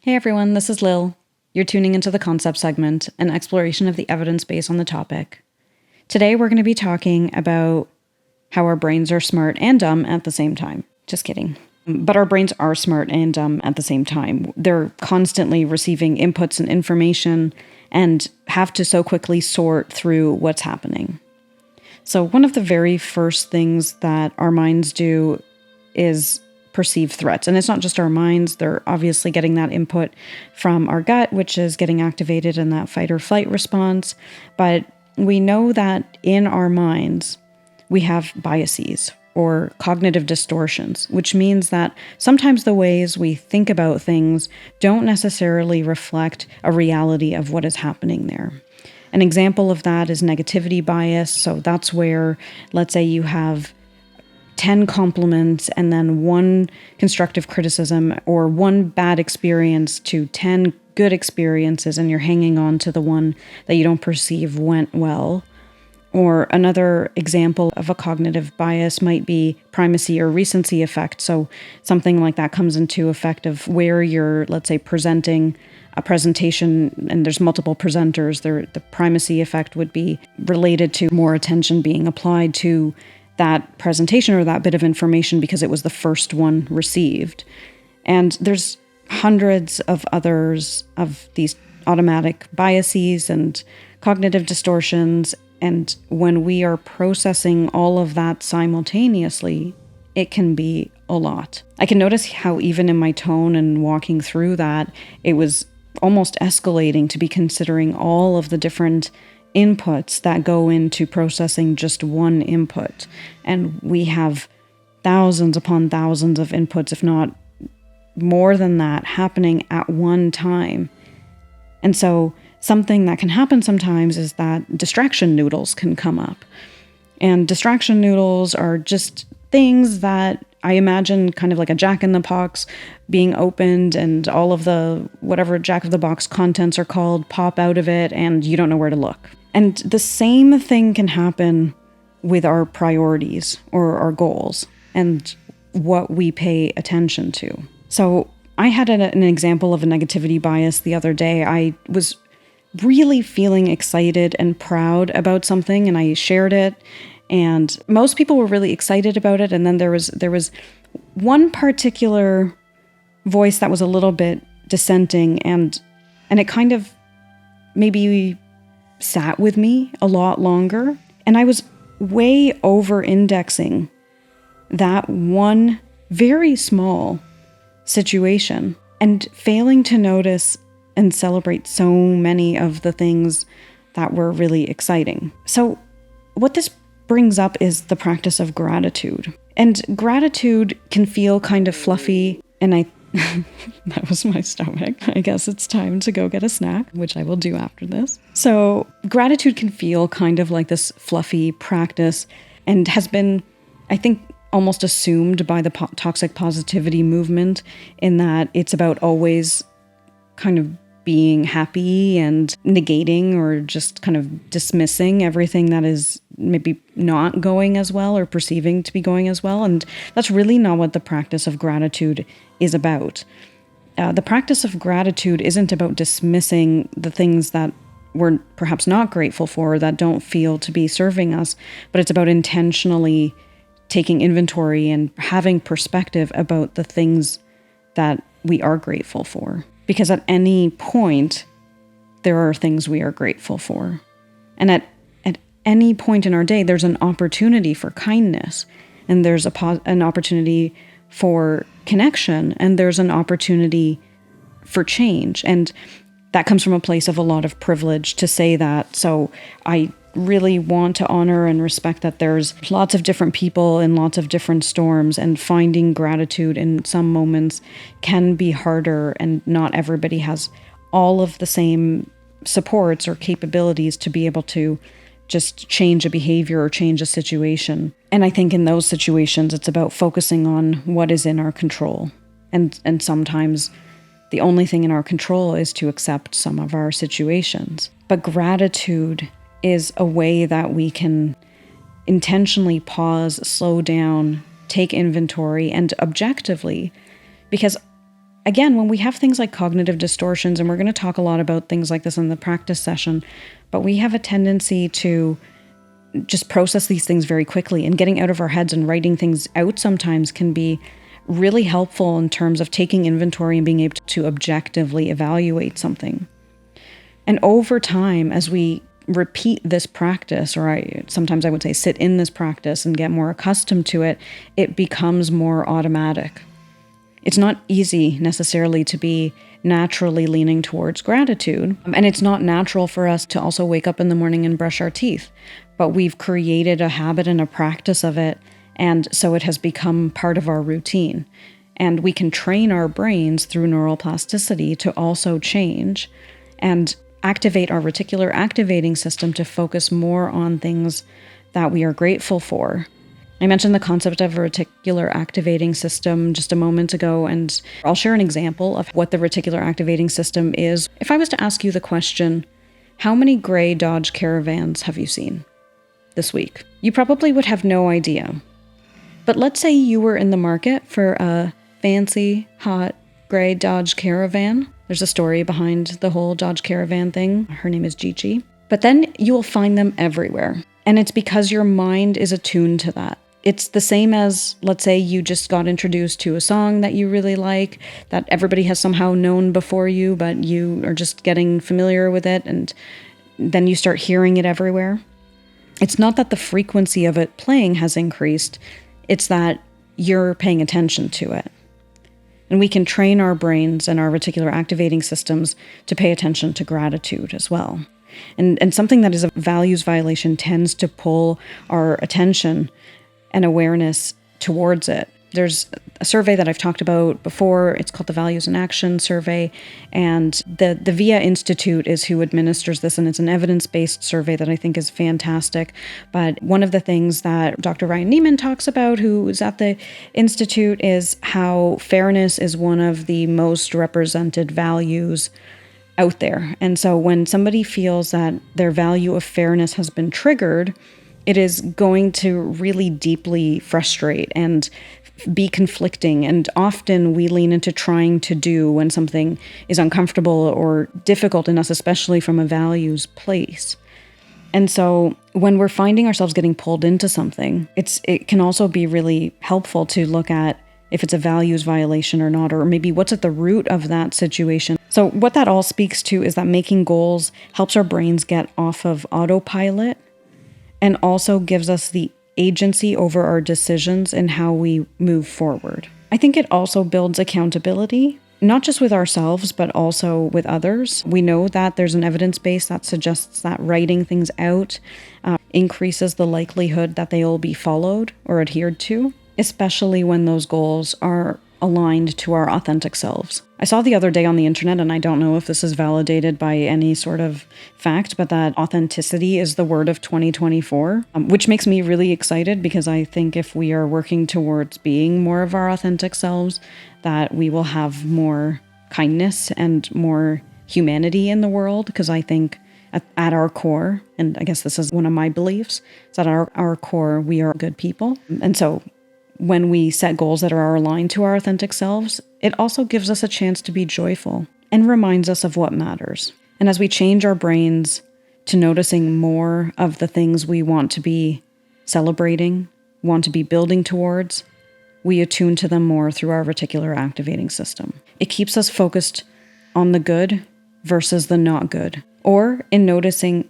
Hey everyone, this is Lil. You're tuning into the concept segment, an exploration of the evidence base on the topic. Today we're going to be talking about how our brains are smart and dumb at the same time. Just kidding. But our brains are smart and dumb at the same time. They're constantly receiving inputs and information and have to so quickly sort through what's happening. So one of the very first things that our minds do is perceive threats. And it's not just our minds. They're obviously getting that input from our gut, which is getting activated in that fight or flight response. But we know that in our minds, we have biases or cognitive distortions, which means that sometimes the ways we think about things don't necessarily reflect a reality of what is happening there. An example of that is negativity bias. So that's where, let's say you have 10 compliments and then one constructive criticism or one bad experience to 10 good experiences, and you're hanging on to the one that you don't perceive went well. Or another example of a cognitive bias might be primacy or recency effect. So something like that comes into effect of where you're, let's say, presenting a presentation and there's multiple presenters. The primacy effect would be related to more attention being applied to that presentation or that bit of information because it was the first one received. And there's hundreds of others of these automatic biases and cognitive distortions. And when we are processing all of that simultaneously, it can be a lot. I can notice how even in my tone and walking through that, it was almost escalating to be considering all of the different inputs that go into processing just one input. And we have thousands upon thousands of inputs, if not more than that, happening at one time. And so something that can happen sometimes is that distraction noodles can come up. And distraction noodles are just things that I imagine kind of like a jack-in-the-box being opened and all of the whatever jack-of-the-box contents are called pop out of it and you don't know where to look. And the same thing can happen with our priorities or our goals and what we pay attention to. So I had an example of a negativity bias the other day. I was really feeling excited and proud about something and I shared it. And most people were really excited about it. And then there was one particular voice that was a little bit dissenting and it kind of maybe sat with me a lot longer. And I was way over-indexing that one very small situation and failing to notice and celebrate so many of the things that were really exciting. So what this brings up is the practice of gratitude. And gratitude can feel kind of fluffy, and that was my stomach. I guess it's time to go get a snack, which I will do after this. So gratitude can feel kind of like this fluffy practice and has been, I think, almost assumed by the toxic positivity movement in that it's about always kind of being happy and negating or just kind of dismissing everything that is maybe not going as well or perceiving to be going as well. And that's really not what the practice of gratitude is about. The practice of gratitude isn't about dismissing the things that we're perhaps not grateful for or that don't feel to be serving us, but it's about intentionally taking inventory and having perspective about the things that we are grateful for. Because at any point, there are things we are grateful for. And at any point in our day, there's an opportunity for kindness, and there's an opportunity for connection, and there's an opportunity for change. And that comes from a place of a lot of privilege to say that. So I really want to honor and respect that there's lots of different people in lots of different storms, and finding gratitude in some moments can be harder, and not everybody has all of the same supports or capabilities to be able to just change a behavior or change a situation. And I think in those situations, it's about focusing on what is in our control. And sometimes the only thing in our control is to accept some of our situations. But gratitude is a way that we can intentionally pause, slow down, take inventory, and objectively, because again, when we have things like cognitive distortions, and we're going to talk a lot about things like this in the practice session, but we have a tendency to just process these things very quickly, and getting out of our heads and writing things out sometimes can be really helpful in terms of taking inventory and being able to objectively evaluate something. And over time, as we repeat this practice, or sometimes I would say sit in this practice and get more accustomed to it, it becomes more automatic. It's not easy necessarily to be naturally leaning towards gratitude. And it's not natural for us to also wake up in the morning and brush our teeth. But we've created a habit and a practice of it. And so it has become part of our routine. And we can train our brains through neural plasticity to also change and activate our reticular activating system to focus more on things that we are grateful for. I mentioned the concept of a reticular activating system just a moment ago, and I'll share an example of what the reticular activating system is. If I was to ask you the question, how many gray Dodge Caravans have you seen this week? You probably would have no idea. But let's say you were in the market for a fancy, hot, gray Dodge Caravan. There's a story behind the whole Dodge Caravan thing. Her name is Gigi. But then you will find them everywhere. And it's because your mind is attuned to that. It's the same as, let's say you just got introduced to a song that you really like, that everybody has somehow known before you, but you are just getting familiar with it, and then you start hearing it everywhere. It's not that the frequency of it playing has increased, it's that you're paying attention to it. And we can train our brains and our reticular activating systems to pay attention to gratitude as well. And something that is a values violation tends to pull our attention and awareness towards it. There's a survey that I've talked about before. It's called the Values in Action Survey. And the VIA Institute is who administers this, and it's an evidence-based survey that I think is fantastic. But one of the things that Dr. Ryan Neiman talks about, who is at the Institute, is how fairness is one of the most represented values out there. And so when somebody feels that their value of fairness has been triggered, it is going to really deeply frustrate and be conflicting. And often we lean into trying to do when something is uncomfortable or difficult in us, especially from a values place. And so when we're finding ourselves getting pulled into something, it can also be really helpful to look at if it's a values violation or not, or maybe what's at the root of that situation. So what that all speaks to is that making goals helps our brains get off of autopilot, and also gives us the agency over our decisions and how we move forward. I think it also builds accountability, not just with ourselves, but also with others. We know that there's an evidence base that suggests that writing things out increases the likelihood that they will be followed or adhered to, especially when those goals are aligned to our authentic selves. I saw the other day on the internet, and I don't know if this is validated by any sort of fact, but that authenticity is the word of 2024, which makes me really excited, because I think if we are working towards being more of our authentic selves, that we will have more kindness and more humanity in the world. Because I think at our core, and I guess this is one of my beliefs, is that at our core, we are good people. And so when we set goals that are aligned to our authentic selves, it also gives us a chance to be joyful and reminds us of what matters. And as we change our brains to noticing more of the things we want to be celebrating, want to be building towards, we attune to them more through our reticular activating system. It keeps us focused on the good versus the not good, or in noticing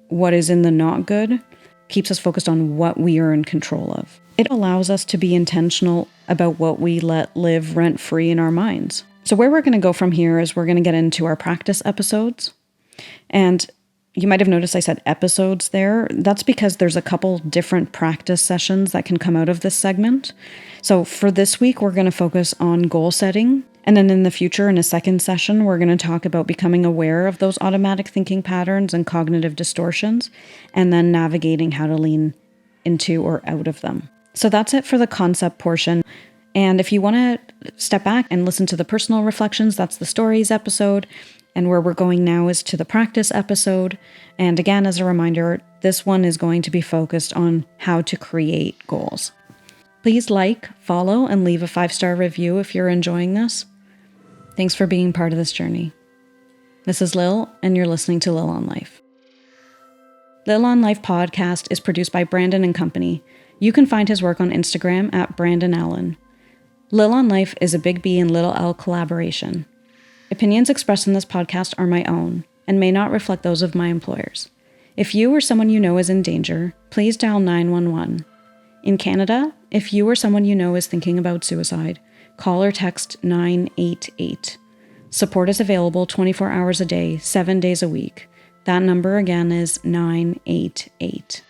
what is in the not good, keeps us focused on what we are in control of. It allows us to be intentional about what we let live rent-free in our minds. So where we're going to go from here is we're going to get into our practice episodes. And you might have noticed I said episodes there. That's because there's a couple different practice sessions that can come out of this segment. So for this week, we're going to focus on goal setting. And then in the future, in a second session, we're going to talk about becoming aware of those automatic thinking patterns and cognitive distortions, and then navigating how to lean into or out of them. So that's it for the concept portion. And if you want to step back and listen to the personal reflections, that's the stories episode. And where we're going now is to the practice episode. And again, as a reminder, this one is going to be focused on how to create goals. Please like, follow, and leave a 5-star review if you're enjoying this. Thanks for being part of this journey. This is Lil, and you're listening to Lil on Life. Lil on Life podcast is produced by Brandon and Company. You can find his work on Instagram at Brandon Allen. Lil on Life is a Big B and Little L collaboration. Opinions expressed in this podcast are my own and may not reflect those of my employers. If you or someone you know is in danger, please dial 911. In Canada, if you or someone you know is thinking about suicide, call or text 988. Support is available 24 hours a day, 7 days a week. That number again is 988.